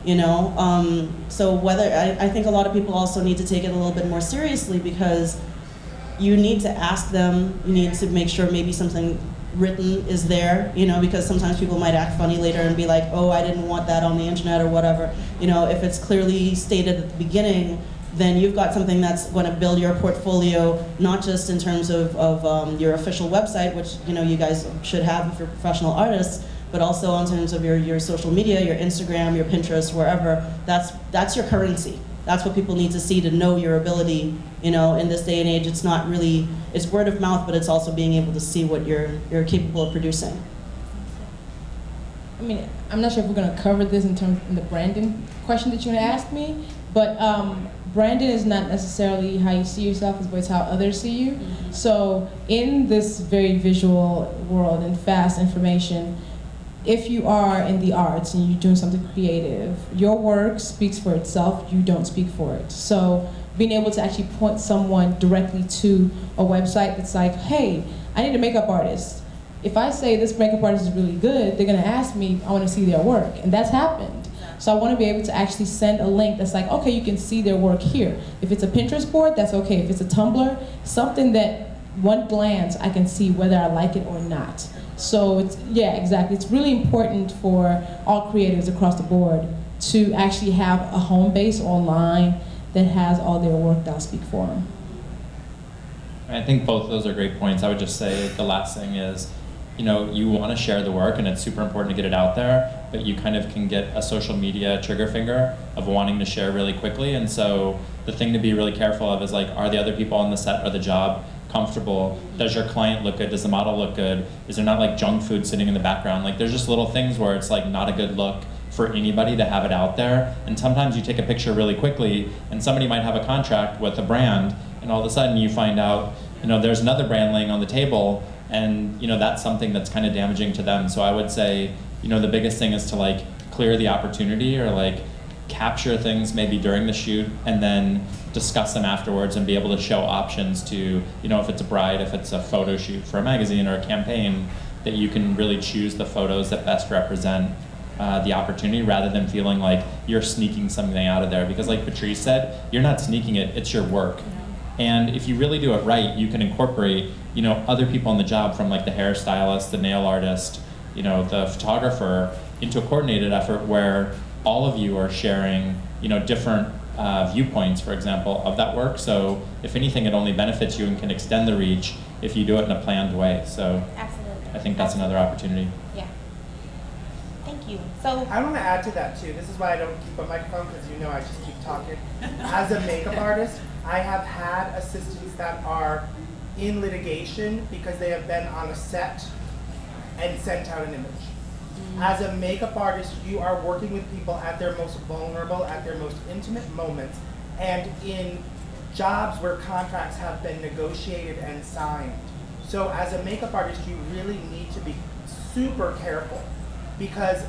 you know? So I think a lot of people also need to take it a little bit more seriously, because you need to ask them, you need to make sure maybe something written is there, you know, because sometimes people might act funny later and be like, oh, I didn't want that on the internet or whatever. You know, if it's clearly stated at the beginning, then you've got something that's going to build your portfolio, not just in terms of your official website, which, you know, you guys should have if you're professional artists, but also in terms of your social media, your Instagram, your Pinterest, wherever. That's your currency. That's what people need to see to know your ability. You know, in this day and age, it's not really, it's word of mouth, but it's also being able to see what you're capable of producing. I mean, I'm not sure if we're going to cover this in the branding question that you're going to ask me, but branding is not necessarily how you see yourself, but it's how others see you. Mm-hmm. So in this very visual world and fast information, if you are in the arts and you're doing something creative, your work speaks for itself, you don't speak for it. So being able to actually point someone directly to a website that's like, hey, I need a makeup artist. If I say this makeup artist is really good, they're gonna ask me, I wanna see their work, and that's happened. So I wanna be able to actually send a link that's like, okay, you can see their work here. If it's a Pinterest board, that's okay. If it's a Tumblr, something that one glance I can see whether I like it or not. So it's, yeah, exactly. It's really important for all creatives across the board to actually have a home base online that has all their work that'll speak for them. I think both of those are great points. I would just say the last thing is, you know, you want to share the work and it's super important to get it out there, but you kind of can get a social media trigger finger of wanting to share really quickly. And so the thing to be really careful of is like, are the other people on the set or the job comfortable? Does your client look good? Does the model look good? Is there not like junk food sitting in the background? Like there's just little things where it's like not a good look for anybody to have it out there. And sometimes you take a picture really quickly and somebody might have a contract with a brand and all of a sudden you find out, you know, there's another brand laying on the table and, you know, that's something that's kind of damaging to them. So I would say, you know, the biggest thing is to like clear the opportunity or like capture things maybe during the shoot and then discuss them afterwards and be able to show options to, you know, if it's a bride, if it's a photo shoot for a magazine or a campaign, that you can really choose the photos that best represent the opportunity rather than feeling like you're sneaking something out of there. Because like Patrice said, you're not sneaking it, it's your work. And if you really do it right, you can incorporate, you know, other people on the job from like the hairstylist, the nail artist, you know, the photographer into a coordinated effort where all of you are sharing, you know, different viewpoints, for example, of that work. So if anything, it only benefits you and can extend the reach if you do it in a planned way. So absolutely. I think that's another opportunity. Yeah. Thank you. So I want to add to that too. This is why I don't keep a microphone, because you know I just keep talking. As a makeup artist, I have had assistants that are in litigation because they have been on a set and sent out an image. As a makeup artist, you are working with people at their most vulnerable, at their most intimate moments, and in jobs where contracts have been negotiated and signed. So as a makeup artist, you really need to be super careful, because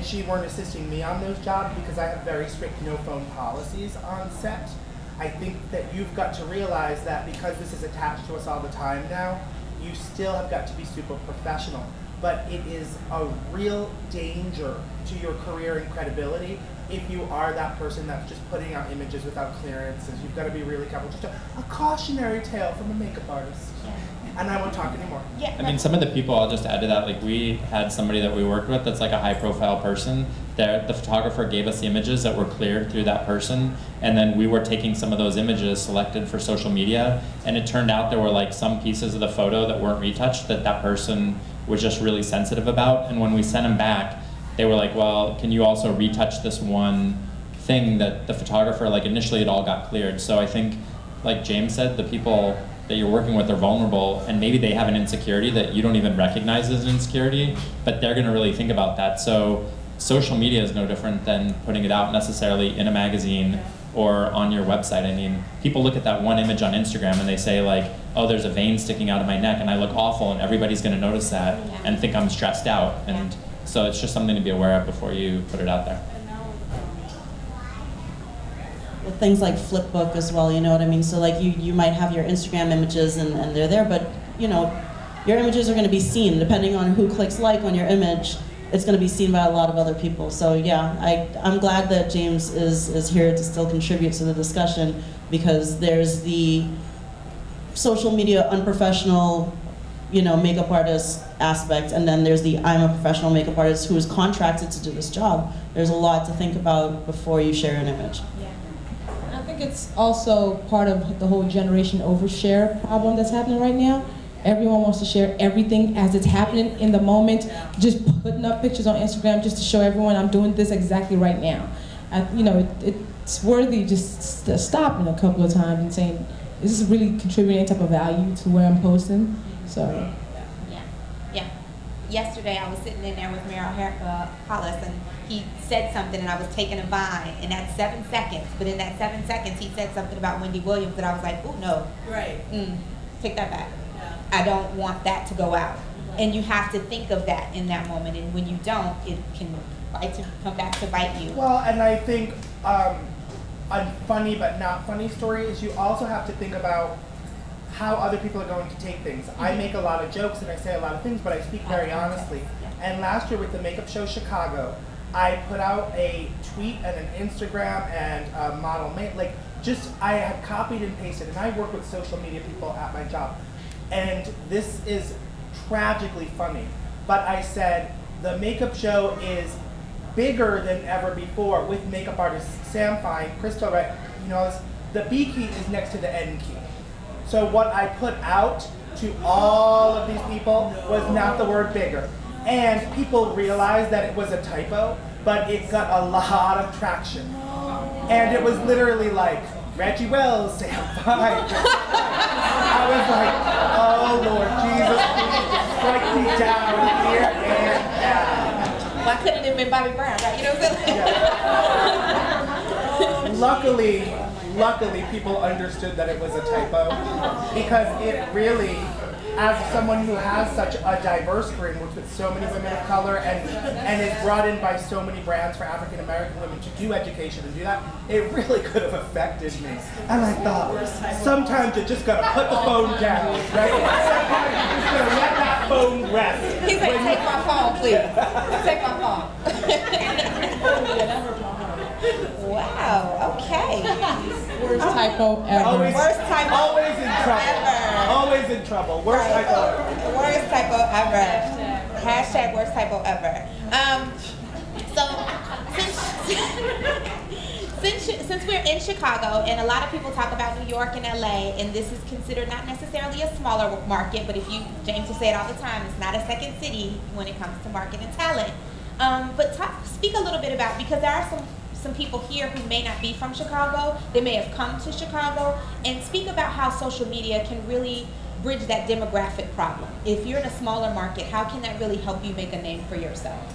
she weren't assisting me on those jobs because I have very strict no phone policies on set. I think that you've got to realize that because this is attached to us all the time now, you still have got to be super professional. But it is a real danger to your career and credibility if you are that person that's just putting out images without clearances. You've got to be really careful. Just a cautionary tale from a makeup artist. Yeah. And I won't talk anymore. Yeah, I mean, some of the people, I'll just add to that, like we had somebody that we worked with that's like a high profile person. The photographer gave us the images that were cleared through that person, and then we were taking some of those images selected for social media, and it turned out there were like some pieces of the photo that weren't retouched that person was just really sensitive about, and when we sent them back, they were like, well, can you also retouch this one thing that the photographer, like initially it all got cleared. So I think, like James said, the people that you're working with are vulnerable, and maybe they have an insecurity that you don't even recognize as an insecurity, but they're gonna really think about that. So social media is no different than putting it out necessarily in a magazine or on your website. I mean, people look at that one image on Instagram and they say like, oh, there's a vein sticking out of my neck and I look awful and everybody's gonna notice that and think I'm stressed out. And so it's just something to be aware of before you put it out there. With things like Flipbook as well, you know what I mean? So like you might have your Instagram images and they're there, but you know, your images are gonna be seen depending on who clicks like on your image. it's going to be seen by a lot of other people. So yeah, I'm glad that James is here to still contribute to the discussion, because there's the social media unprofessional, makeup artist aspect, and then there's the I'm a professional makeup artist who is contracted to do this job. There's a lot to think about before you share an image. I think it's also part of the whole generation overshare problem that's happening right now. Everyone wants to share everything as it's happening in the moment, just putting up pictures on Instagram just to show everyone I'm doing this exactly right now. It's worthy just stopping a couple of times and saying, is this really contributing any type of value to where I'm posting? So. Yeah. Yesterday I was sitting in there with Merrill Hollis, and he said something, and I was taking a vine, and that's 7 seconds. But in that 7 seconds, he said something about Wendy Williams, and I was like, oh no. Right. Take that back. I don't want that to go out. And you have to think of that in that moment. And when you don't, it can come back to bite you. Well, and I think a funny but not funny story is you also have to think about how other people are going to take things. I make a lot of jokes and I say a lot of things, but I speak very honestly. And last year with the makeup show Chicago, I put out a tweet and an Instagram and a model I had copied and pasted, and I work with social media people at my job. And this is tragically funny, but I said the makeup show is bigger than ever before with makeup artists Sam Fine, Crystal Wright, the B key is next to the N key. So what I put out to all of these people was not the word bigger. And people realized that it was a typo, but it got a lot of traction. And it was literally like, Reggie Wells, Sam Fine. I was like, oh Lord Jesus, please strike me down here and now. Why couldn't it have been Bobby Brown, right? You know what I'm saying? Luckily, people understood that it was a typo, because it really, as someone who has such a diverse career, works with so many women of color and is brought in by so many brands for African American women to do education and do that, it really could have affected me. And I thought, sometimes you just gotta put the phone down, right? Sometimes you just gotta let that phone rest. He said, take my phone, please. Take my phone. Wow, okay. Worst typo ever. Worst typo Always in trouble. ever. Always in trouble. Worst typo ever. Worst typo ever. Hashtag worst typo ever. Since we're in Chicago, and a lot of people talk about New York and LA, and this is considered not necessarily a smaller market, but James will say it all the time, it's not a second city when it comes to market and talent. But speak a little bit about, because there are some people here who may not be from Chicago, they may have come to Chicago, and speak about how social media can really bridge that demographic problem. If you're in a smaller market, how can that really help you make a name for yourself?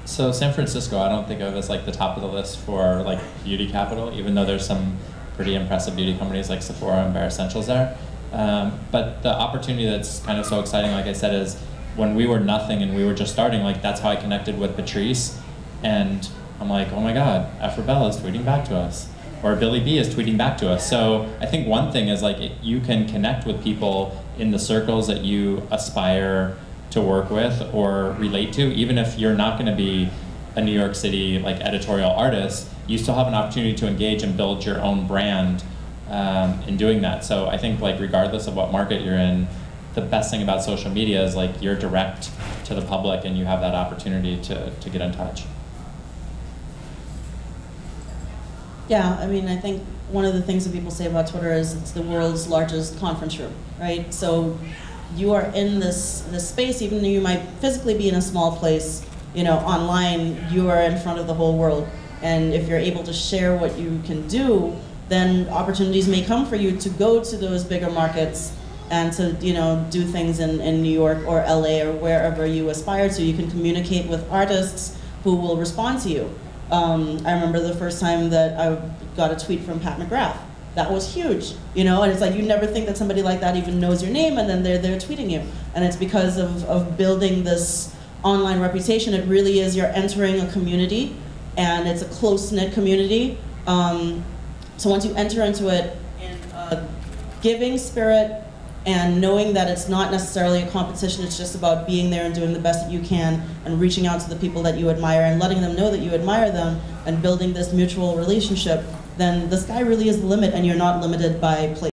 So San Francisco, I don't think of as like the top of the list for like beauty capital, even though there's some pretty impressive beauty companies like Sephora and Bare Essentials there. But the opportunity that's kind of so exciting, like I said, is when we were nothing and we were just starting, like that's how I connected with Patrice. And I'm like, oh my God, Afro Bell is tweeting back to us, or Billy B is tweeting back to us. So I think one thing is like you can connect with people in the circles that you aspire to work with or relate to, even if you're not going to be a New York City like editorial artist, you still have an opportunity to engage and build your own brand in doing that. So I think like regardless of what market you're in, the best thing about social media is like you're direct to the public and you have that opportunity to get in touch. Yeah, I mean, I think one of the things that people say about Twitter is it's the world's largest conference room, right? So you are in this space, even though you might physically be in a small place, online, you are in front of the whole world. And if you're able to share what you can do, then opportunities may come for you to go to those bigger markets and to do things in New York or LA or wherever you aspire to. You can communicate with artists who will respond to you. I remember the first time that I got a tweet from Pat McGrath. That was huge, and it's like you never think that somebody like that even knows your name, and then they're tweeting you. And it's because of building this online reputation. It really is, you're entering a community, and it's a close-knit community. So once you enter into it in a giving spirit, and knowing that it's not necessarily a competition, it's just about being there and doing the best that you can and reaching out to the people that you admire and letting them know that you admire them and building this mutual relationship, then the sky really is the limit and you're not limited by place.